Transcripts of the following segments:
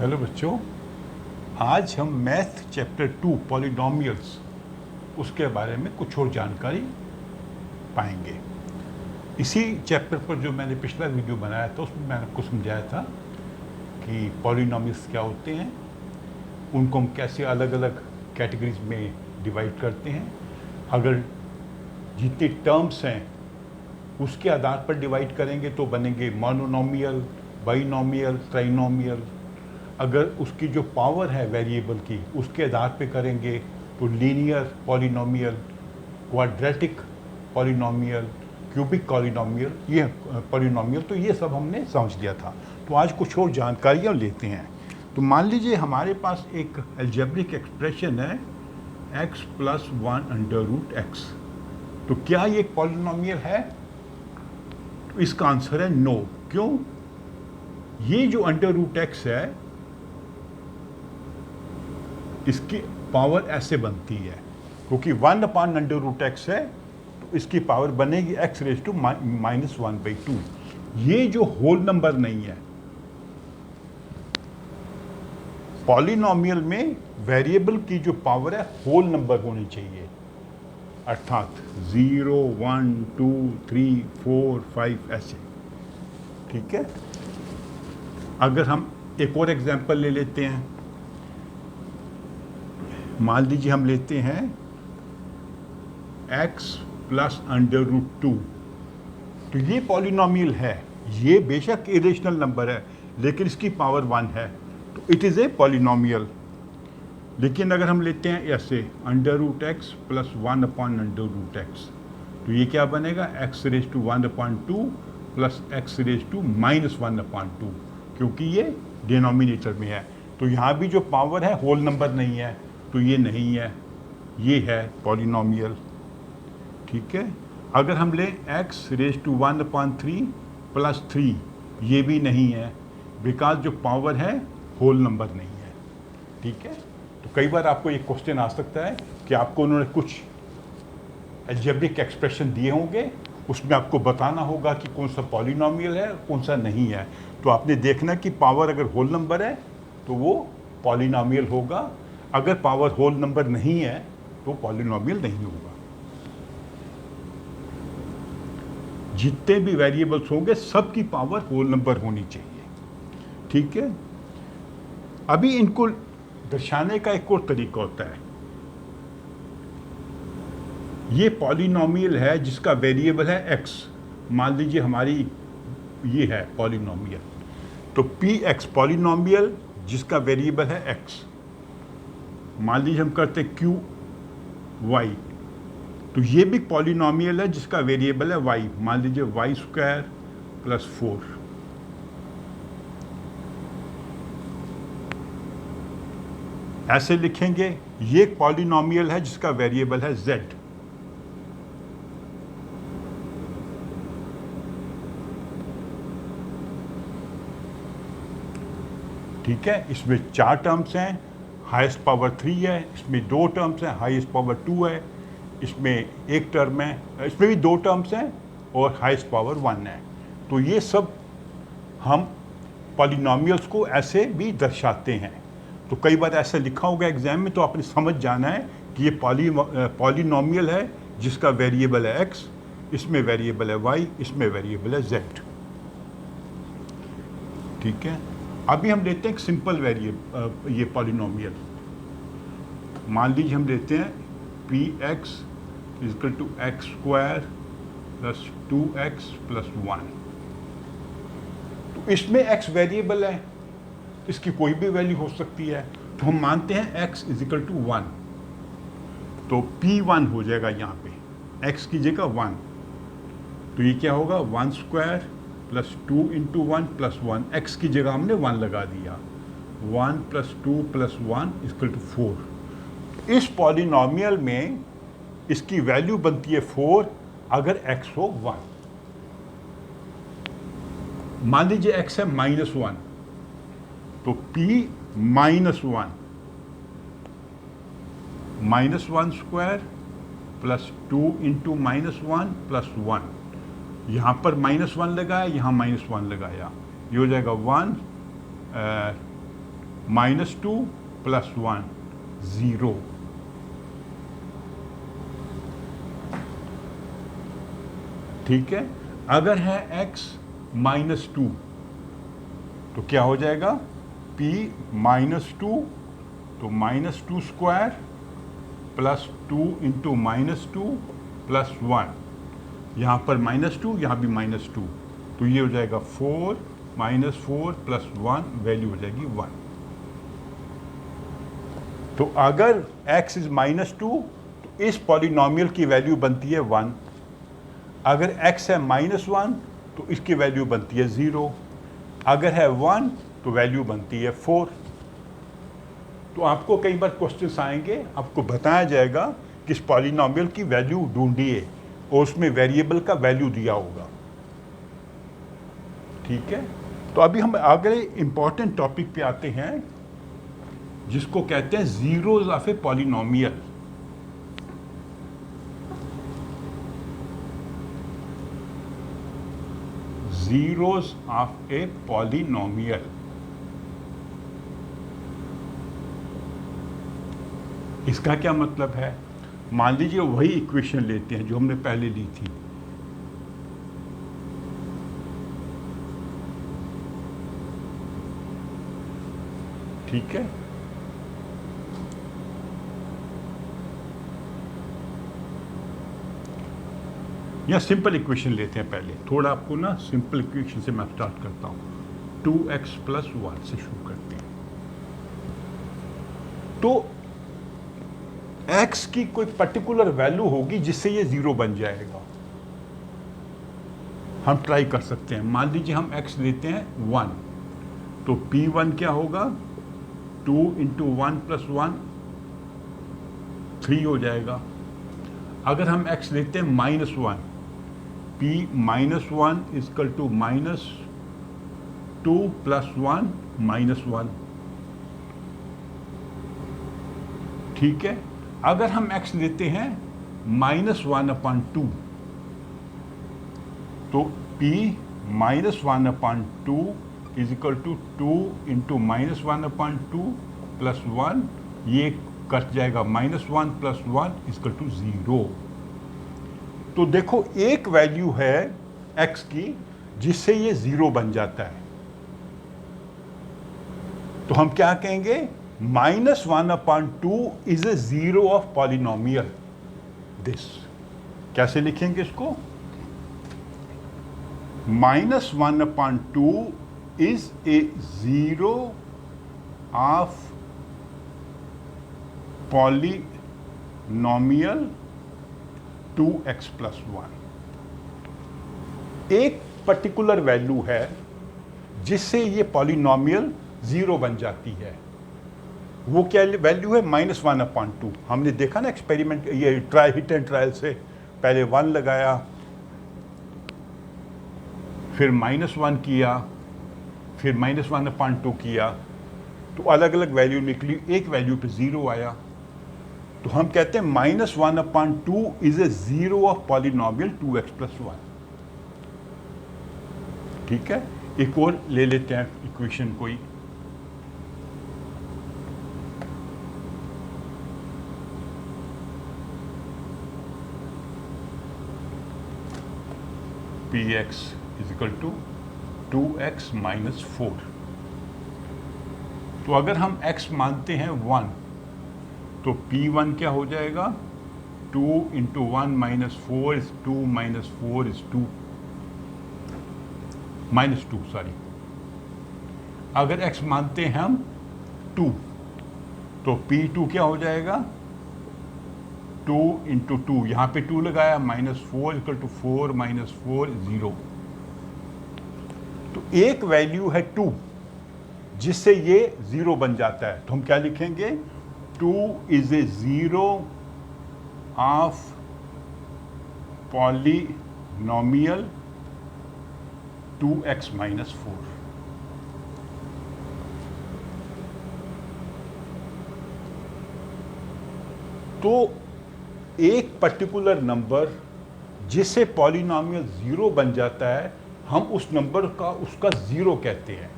Hello बच्चों, आज हम मैथ चैप्टर 2 पॉलिनोमियल्स उसके बारे में कुछ और जानकारी पाएंगे। इसी चैप्टर पर जो मैंने पिछला वीडियो बनाया था उसमें मैंने आपको समझाया था कि पॉलिनोमियल्स क्या होते हैं, उनको हम कैसे अलग अलग कैटेगरीज में डिवाइड करते हैं। अगर जितनी टर्म्स हैं उसके आधार पर डिवाइड करेंगे तो बनेंगे मोनोनोमियल, बाइनोमियल, ट्राइनोमियल। अगर उसकी जो पावर है वेरिएबल की उसके आधार पे करेंगे तो linear polynomial, quadratic polynomial, cubic polynomial, ये पॉलिनोमियल। तो ये सब हमने समझ लिया था। तो आज कुछ और जानकारियाँ लेते हैं। तो मान लीजिए हमारे पास एक अलजेब्रिक एक्सप्रेशन है x + 1√x। तो क्या ये एक पॉलिनोमियल है? तो इसका आंसर है नो। क्यों? ये जो √x है इसकी पावर ऐसे बनती है, क्योंकि 1/√x है तो इसकी पावर बनेगी x⁻⁻⁻²। ये जो होल नंबर नहीं है, पॉलिनोमियल में वेरिएबल की जो पावर है होल नंबर होनी चाहिए, अर्थात 0, 1, 2, 3, 4, 5 ऐसे। ठीक है। अगर हम एक और एग्जांपल ले लेते हैं, मान लीजिए हम लेते हैं x + √2। तो ये पॉलिनोमियल है, ये बेशक इरेशनल नंबर है लेकिन इसकी पावर 1 है, तो इट इज़ ए पॉलिनोमियल। लेकिन अगर हम लेते हैं ऐसे √x + 1/√x, तो ये क्या बनेगा x⁻² + x⁻⁻², क्योंकि ये डिनोमिनेटर में है। तो यहाँ भी जो पावर है होल नंबर नहीं है, तो ये नहीं है, ये है पॉलिनोमियल। ठीक है। अगर हम लें x⁻⁻³ + 3, ये भी नहीं है, बिकॉज जो पावर है होल नंबर नहीं है। ठीक है। तो कई बार आपको ये क्वेश्चन आ सकता है कि आपको उन्होंने कुछ अलजेब्रिक एक्सप्रेशन दिए होंगे, उसमें आपको बताना होगा कि कौन सा पॉलिनोमियल है कौन सा नहीं है। तो आपने देखना कि पावर अगर होल नंबर है तो वो पॉलिनोमियल होगा, अगर पावर होल नंबर नहीं है तो पॉलिनोमियल नहीं होगा। जितने भी वेरिएबल्स होंगे सबकी पावर होल नंबर होनी चाहिए। ठीक है। अभी इनको दर्शाने का एक और तरीका होता है। ये पॉलिनोमियल है जिसका वेरिएबल है x। मान लीजिए हमारी ये है पॉलिनोमियल, तो px पॉलिनोमियल जिसका वेरिएबल है x। मान लीजिए हम करते हैं qy, तो ये भी पॉलिनोमियल है जिसका वेरिएबल है y। मान लीजिए y² + 4। ऐसे लिखेंगे। ये एक पॉलिनोमियल है जिसका वेरिएबल है z। ठीक है। इसमें 4 टर्म्स हैं, हाईएस्ट पावर 3 है, इसमें 2 टर्म्स हैं, हाईएस्ट पावर 2 है, इसमें एक टर्म है, इसमें भी 2 टर्म्स हैं और हाईएस्ट पावर 1 है। तो ये सब हम पॉलिनोमियल्स को ऐसे भी दर्शाते हैं। तो कई बार ऐसा लिखा होगा एग्जाम में, तो आपने समझ जाना है कि ये पॉलिनोमियल है जिसका वेरिएबल है x, इसमें वेरिएबल है y, इसमें वेरिएबल है z। ठीक है। अभी हम लेते हैं एक सिंपल वेरिएबल, ये पॉलिनोमियल। मान लीजिए हम लेते हैं px = x² + 2x + 1। तो इसमें x वेरिएबल है, इसकी कोई भी वैल्यू हो सकती है। तो हम मानते हैं x = 1, तो p1 हो जाएगा यहाँ पे, x की जगह 1। तो ये क्या होगा 1² + 2 × 1 + 1, x की जगह हमने 1 लगा दिया। 1 + 2 + 1 = 4। इस पॉलिनोमियल में इसकी वैल्यू बनती है 4 अगर x हो 1। मान लीजिए x है -1, तो p -1 -1² + 2 × -1 + 1। यहाँ पर -1 लगाया, यहाँ -1 लगाया, ये हो जाएगा 1 -2 + 1 0। ठीक है, अगर है x -2 तो क्या हो जाएगा, p -2 तो -2 स्क्वायर प्लस 2 इंटू -2 प्लस 1, यहाँ पर -2 यहाँ भी -2, तो ये हो जाएगा 4 -4 प्लस 1, वैल्यू हो जाएगी 1। तो अगर x इज -2 तो इस पॉलिनॉमियल की वैल्यू बनती है 1। अगर x है -1 तो इसकी वैल्यू बनती है 0। अगर है 1 तो वैल्यू बनती है 4। तो आपको कई बार क्वेश्चंस आएंगे, आपको बताया जाएगा कि इस पॉलिनॉमियल की वैल्यू ढूंढिए और उसमें वेरिएबल का वैल्यू दिया होगा। ठीक है, तो अभी हम अगले इंपॉर्टेंट टॉपिक पे आते हैं जिसको कहते हैं zeros of A polynomial. Zeros of A polynomial. इसका क्या मतलब है, मान लीजिए वही इक्वेशन लेते हैं जो हमने पहले ली थी। ठीक है, या सिंपल इक्वेशन लेते हैं पहले, थोड़ा आपको ना सिंपल इक्वेशन से मैं स्टार्ट करता हूं। 2x + 1 से शुरू करते हैं। तो x की कोई पर्टिकुलर वैल्यू होगी जिससे ये 0 बन जाएगा। हम ट्राई कर सकते हैं, मान लीजिए हम x लेते हैं 1, तो p1 क्या होगा, 2 × 1 + 1 3 हो जाएगा। अगर हम x लेते हैं -1, p -1 = -2 + 1 -1। ठीक है, अगर हम x लेते हैं -1/2, तो p -1/2 = 2 × -1/2 + 1, ये कट जाएगा, -1 + 1 = 0। तो देखो एक वैल्यू है x की जिससे ये 0 बन जाता है, तो हम क्या कहेंगे, -1/2 is a zero of polynomial this। कैसे लिखेंगे इसको, -1/2 is a zero of polynomial 2x + 1। एक पर्टिकुलर वैल्यू है जिससे ये पॉलिनॉमियल 0 बन जाती है। वो क्या वैल्यू है, -1/2। हमने देखा ना एक्सपेरिमेंट, ये ट्राई हिट एंड ट्रायल से, पहले 1 लगाया, फिर -1 किया, फिर -1/2 किया, तो अलग अलग वैल्यू निकली, एक वैल्यू पे 0 आया। तो हम कहते हैं -1/2 is a zero of polynomial 2x + 1। ठीक है, एक और ले लेते हैं इक्वेशन कोई, px = 2x - 4। तो अगर हम x मानते हैं 1, तो p1 क्या हो जाएगा, 2 × 1 - 4 is 2 - 4 is 2 -2 सॉरी। अगर x मानते हैं हम 2, तो p2 क्या हो जाएगा, 2 × 2, यहाँ पे 2 लगाया, -4 = 4 - 4 0। तो एक वैल्यू है 2 जिससे ये 0 बन जाता है, तो हम क्या लिखेंगे, 2 is a zero of polynomial 2x - 4। तो एक पर्टिकुलर नंबर जिससे पॉलिनॉमियल 0 बन जाता है, हम उस नंबर का उसका 0 कहते हैं।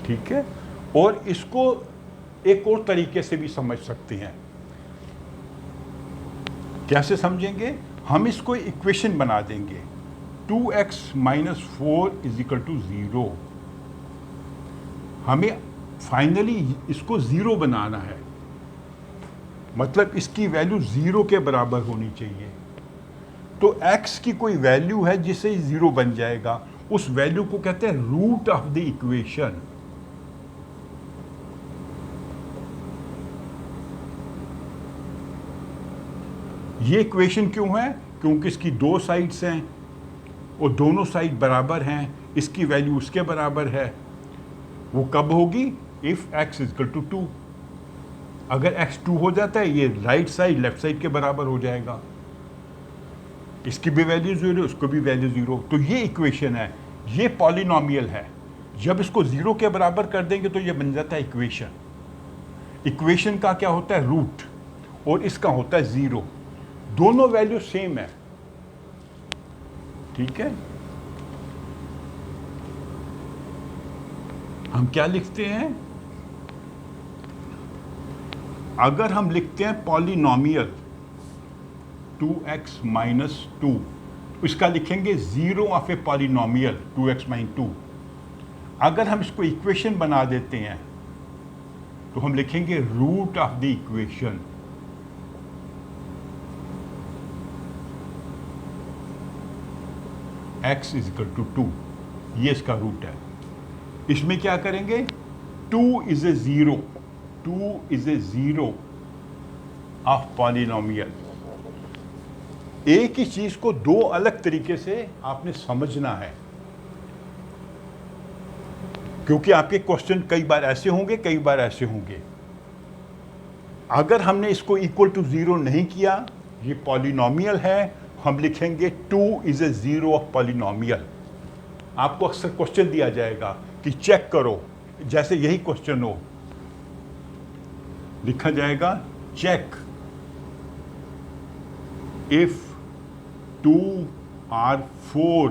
ठीक है। और इसको एक और तरीके से भी समझ सकते हैं। कैसे समझेंगे? हम इसको इक्वेशन बना देंगे 2x - 4 = 0। हमें फाइनली इसको 0 बनाना है, मतलब इसकी वैल्यू 0 के बराबर होनी चाहिए। तो x की कोई वैल्यू है जिससे 0 बन जाएगा, उस वैल्यू को कहते हैं रूट ऑफ द इक्वेशन। ये इक्वेशन क्यों है? क्योंकि इसकी दो साइड्स हैं और दोनों साइड बराबर हैं, इसकी वैल्यू उसके बराबर है। वो कब होगी? If x = 2। अगर x 2 हो जाता है, ये राइट साइड लेफ्ट साइड के बराबर हो जाएगा। इसकी भी वैल्यू 0, उसको भी वैल्यू 0। तो ये इक्वेशन है, ये पॉलिनोमियल है। जब इसको 0 के बराबर कर देंगे तो ये बन जाता है इक्वेशन। इक्वेशन का क्या होता है? रूट, और इसका होता है 0। दोनों वैल्यू सेम है, ठीक है। हम क्या लिखते हैं? अगर हम लिखते हैं पॉलिनोमियल 2x - 2, इसका लिखेंगे 0 ऑफ ए पॉलिनोमियल 2x - 2। अगर हम इसको इक्वेशन बना देते हैं तो हम लिखेंगे root of the equation. x = 2, ये इसका रूट है। इसमें क्या करेंगे? 2 is a 0, 2 is a 0 of polynomial. एक ही चीज को दो अलग तरीके से आपने समझना है, क्योंकि आपके क्वेश्चन कई बार ऐसे होंगे, कई बार ऐसे होंगे। अगर हमने इसको इक्वल टू 0 नहीं किया, ये पॉलिनोमियल है, हम लिखेंगे 2 is a 0 ऑफ पॉलिनोमियल। आपको अक्सर क्वेश्चन दिया जाएगा कि चेक करो, जैसे यही क्वेश्चन हो, लिखा जाएगा check if 2 or 4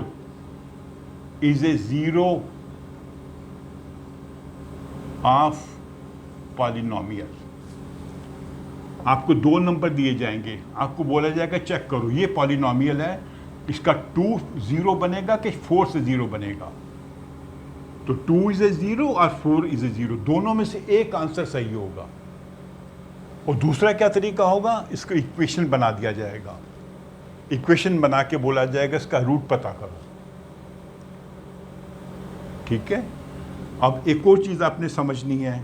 is a 0 of polynomial. आपको दो नंबर दिए जाएंगे, आपको बोला जाएगा चेक करो ये पॉलिनोमियल है, इसका 2 0 बनेगा कि 4 से 0 बनेगा। तो 2 is a 0 और 4 is a 0, दोनों में से एक आंसर सही होगा। और दूसरा क्या तरीका होगा? इसको इक्वेशन बना दिया जाएगा, इक्वेशन बना के बोला जाएगा इसका रूट पता करो, ठीक है। अब एक और चीज आपने समझनी है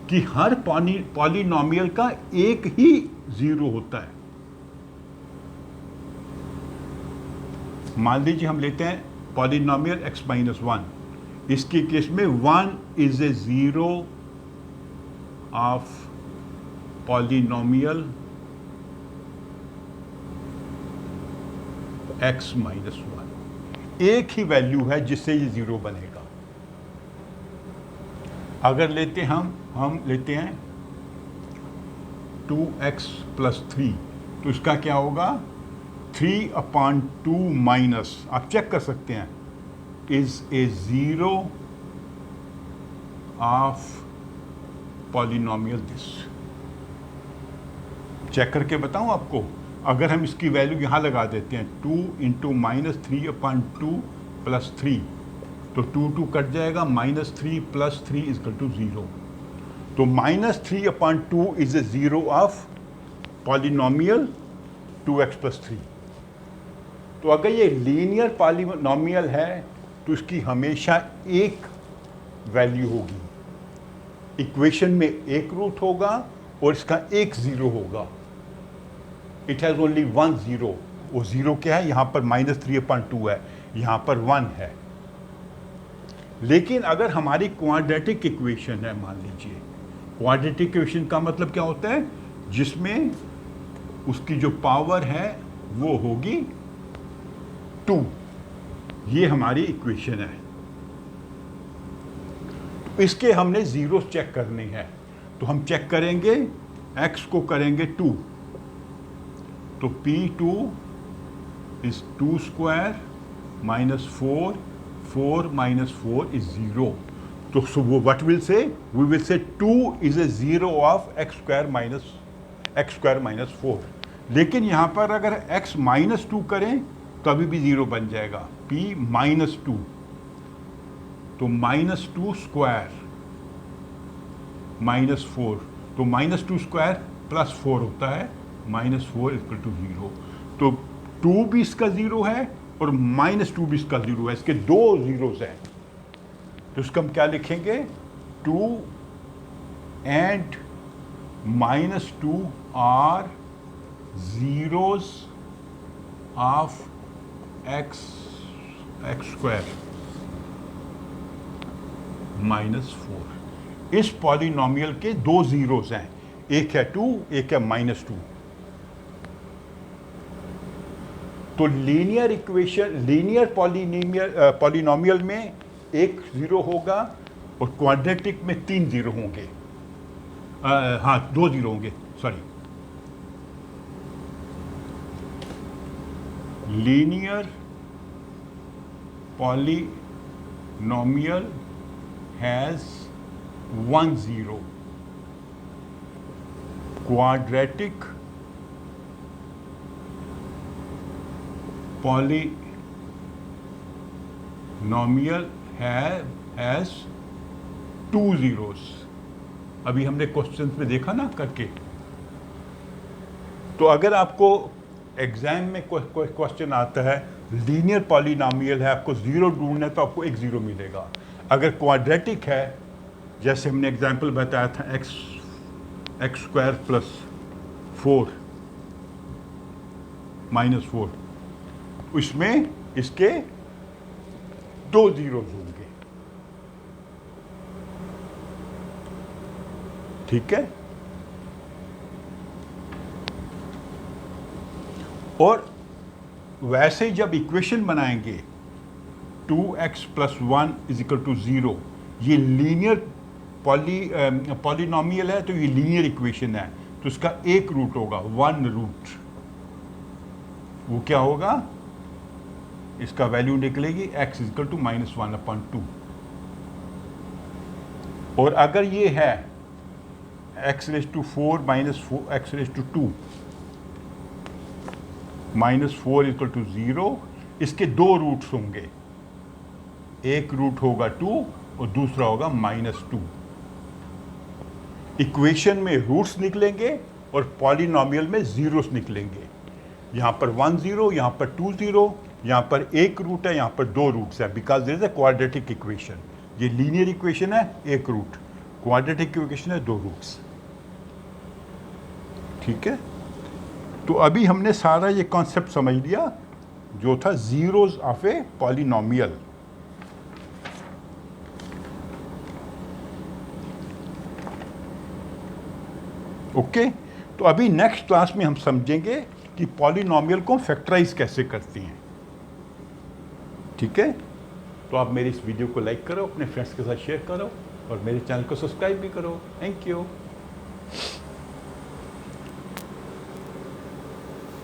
कि हर पॉलिनोमियल का एक ही 0 होता है। मान लीजिए हम लेते हैं पॉलिनोमियल x - 1, इसके केस में 1 is a 0 of polynomial x - 1। एक ही वैल्यू है जिससे ये 0 बनेगा। अगर लेते हम लेते हैं 2x + 3, तो इसका क्या होगा? 3/2 माइनस, आप चेक कर सकते हैं, is a 0 of polynomial this. Check करके बताऊं आपको? अगर हम इसकी वैल्यू यहाँ लगा देते हैं 2 × -3/2 + 3, तो 2 2 कट जाएगा, -3 + 3 = 0। तो -3/2 is a 0 of polynomial 2x + 3। तो अगर ये लीनियर पॉलिनोमियल है तो इसकी हमेशा एक वैल्यू होगी, इक्वेशन में एक रूट होगा और इसका एक 0 होगा। It has only 1 0। वो 0 क्या है? यहाँ पर -3/2 है, यहाँ पर 1 है। लेकिन अगर हमारी क्वाड्रेटिक इक्वेशन है, मान लीजिए क्वाड्रेटिक इक्वेशन का मतलब क्या होता है? जिसमें उसकी जो पावर है वो होगी 2। ये हमारी इक्वेशन है। तो इसके हमने जीरोस चेक करने हैं, तो हम चेक करेंगे, x को करेंगे 2, तो P2 is 2² - 4 4 minus 4 is 0. So what we'll say? We will say 2 is a 0 of x square minus 4. लेकिन यहाँ पर अगर x minus 2 करें तो अभी भी 0 बन जाएगा, p minus 2. तो minus 2 स्क्वायर minus 4, तो minus 2 स्क्वायर प्लस 4 होता है, minus 4 इक्वल टू 0. तो 2 भी इसका 0 है और minus 2 भी इसका 0 है, इसके दो जीरोस हैं. तो इसका हम क्या लिखेंगे? 2 and minus 2 are zeros of x square minus 4. इस पॉलिनोमियल के दो जीरोस हैं, एक है 2, एक है minus 2. तो लीनियर इक्वेशन, लीनियर पॉलिनोमियल में एक जीरो होगा और क्वाड्रेटिक में 3 जीरो होंगे. हाँ, 2 जीरो होंगे, sorry. Linear polynomial has 1 0. Quadratic polynomial has 2 zeros. अभी हमने क्वेश्चन में देखा ना करके. तो अगर आपको एग्जाम में कोई क्वेश्चन आता है, लीनियर पॉलिनोमियल है, आपको 0 ढूंढना है, तो आपको एक 0 मिलेगा. अगर क्वाड्रेटिक है, जैसे हमने एग्जाम्पल बताया था, एक्स स्क्वायर प्लस 4 माइनस 4, इसमें इसके 2 जीरोस होंगे. ठीक है. और वैसे जब इक्वेशन बनाएंगे 2x + 1 = 0, ये लीनियर पॉलिनोमियल है, तो ये लीनियर इक्वेशन है, तो इसका एक रूट होगा, 1 रूट. वो क्या होगा? इसका वैल्यू निकलेगी x = -1/2. और अगर ये है x⁴ - 4 x⁴ -4 = 0, इसके दो रूट्स होंगे, एक रूट होगा 2 और दूसरा होगा -2. इक्वेशन में रूट्स निकलेंगे और पॉलिनोमियल में जीरोस निकलेंगे. यहाँ पर 1 0, यहाँ पर 2 0, यहाँ पर एक रूट है, यहाँ पर 2 रूट्स है, because there is a quadratic equation. ये लीनियर इक्वेशन है, एक रूट. क्वाड्रेटिक इक्वेशन है, 2 रूट्स. ठीक है. तो अभी हमने सारा ये कॉन्सेप्ट समझ लिया जो था zeros of a polynomial. Okay. तो अभी नेक्स्ट क्लास में हम समझेंगे कि पॉलिनोमियल को फैक्टराइज कैसे करते हैं. ठीक है. तो आप मेरी इस वीडियो को लाइक करो, अपने फ्रेंड्स के साथ शेयर करो और मेरे चैनल को सब्सक्राइब भी करो. Thank you.